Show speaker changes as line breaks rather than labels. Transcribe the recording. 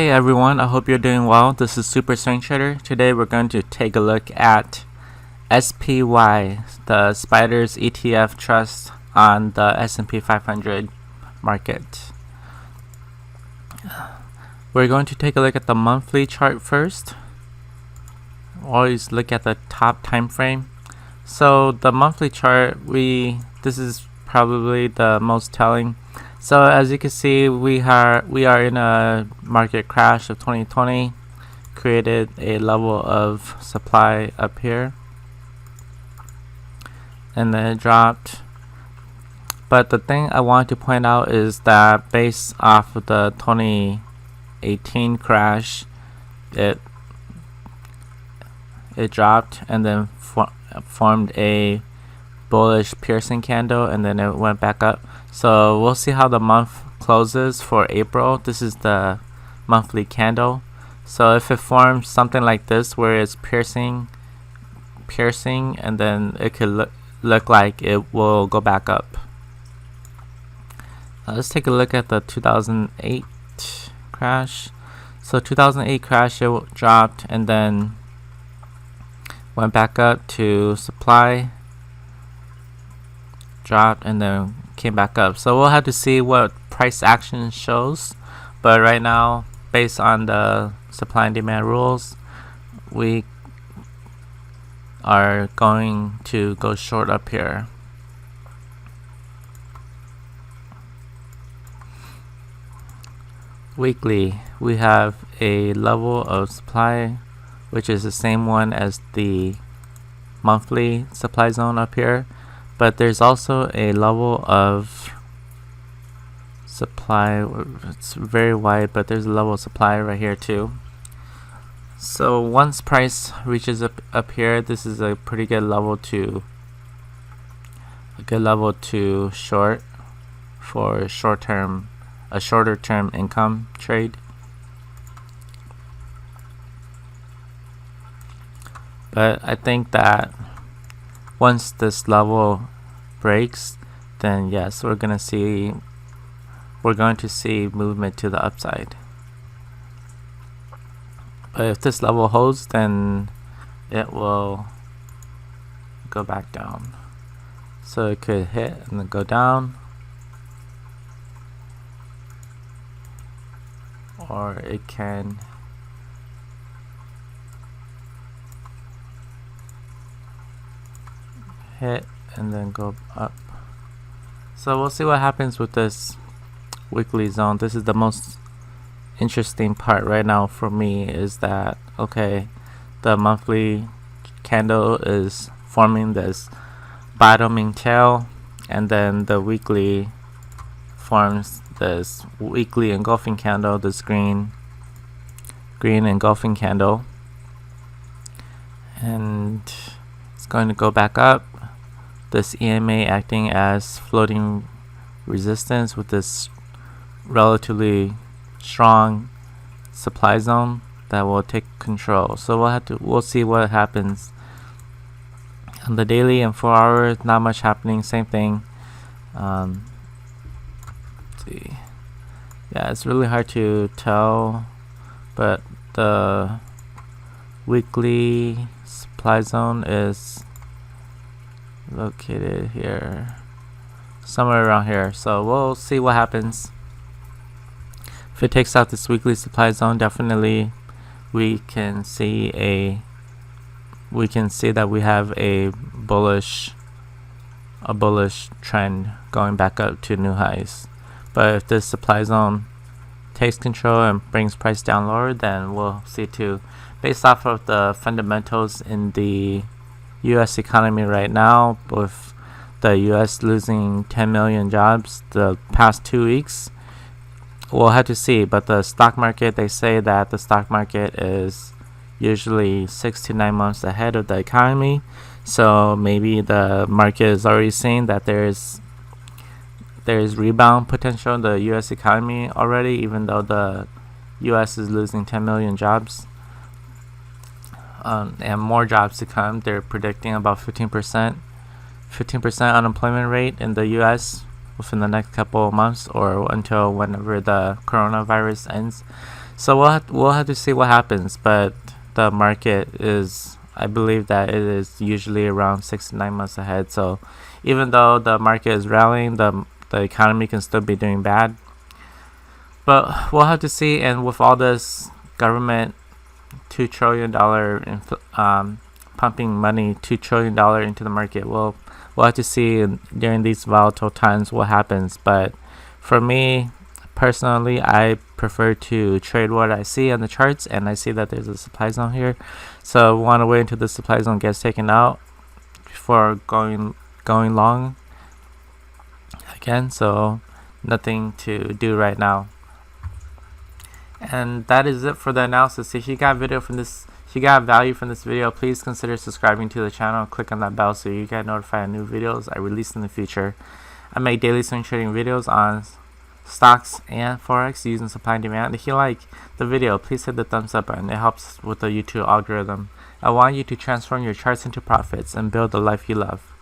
Hey everyone, I hope you're doing well. This is Super Swing Trader. Today we're going to take a look at SPY, the Spiders ETF Trust on the S&P 500 market. We're going to take a look at the monthly chart first. Always look at the top time frame. So the monthly chart, this is probably the most telling. So as you can see, we are in a market crash of 2020, created a level of supply up here, and then it dropped. But the thing I want to point out is that based off of the 2018 crash, it dropped and then formed a bullish piercing candle, and then it went back up. So we'll see how the month closes for April. This is the monthly candle. So if it forms something like this where it's piercing, and then it could look like it will go back up. Let's take a look at the 2008 crash. So 2008 crash, it dropped and then went back up to supply, dropped, and then came back up. So we'll have to see what price action shows, but right now, based on the supply and demand rules, we are going to go short up here. Weekly, we have a level of supply which is the same one as the monthly supply zone up here, but there's also a level of supply. It's very wide, but there's a level of supply right here too. So once price reaches up here, this is a pretty good level to short for a shorter term income trade. But I think that once this level breaks, then yes, we're going to see movement to the upside. But if this level holds, then it will go back down. So it could hit and then go down, or it can hit and then go up. So we'll see what happens with this weekly zone. This is the most interesting part right now for me, is that okay, the monthly candle is forming this bottoming tail, and then the weekly forms this weekly engulfing candle, this green engulfing candle, and it's going to go back up. This EMA acting as floating resistance with this relatively strong supply zone that will take control. So we'll see what happens on the daily and 4 hours. Not much happening. Same thing. Let's see. Yeah, it's really hard to tell, but the weekly supply zone is located here, somewhere around here. So we'll see what happens. If it takes out this weekly supply zone, definitely we can see that we have a bullish trend going back up to new highs. But if this supply zone takes control and brings price down lower, then we'll see too. Based off of the fundamentals in the US economy right now, with the US losing 10 million jobs the past 2 weeks, we'll have to see. But the stock market, they say that the stock market is usually 6 to 9 months ahead of the economy. So maybe the market is already seeing that there's rebound potential in the US economy already, even though the US is losing 10 million jobs. And more jobs to come. They're predicting about 15% unemployment rate in the US within the next couple of months, or until whenever the coronavirus ends. So we'll have to see what happens, but the market is, I believe that it is usually around 6 to 9 months ahead. So even though the market is rallying, the economy can still be doing bad. But we'll have to see. And with all this government $2 trillion pumping money, $2 trillion into the market, we'll have to see during these volatile times what happens. But for me personally, I prefer to trade what I see on the charts, and I see that there's a supply zone here, so I want to wait until the supply zone gets taken out before going long again. So nothing to do right now. And that is it for the analysis. If you got value from this video, please consider subscribing to the channel. Click on that bell so you get notified of new videos I release in the future. I make daily swing trading videos on stocks and forex using supply and demand. If you like the video, please hit the thumbs up button. It helps with the YouTube algorithm. I want you to transform your charts into profits and build the life you love.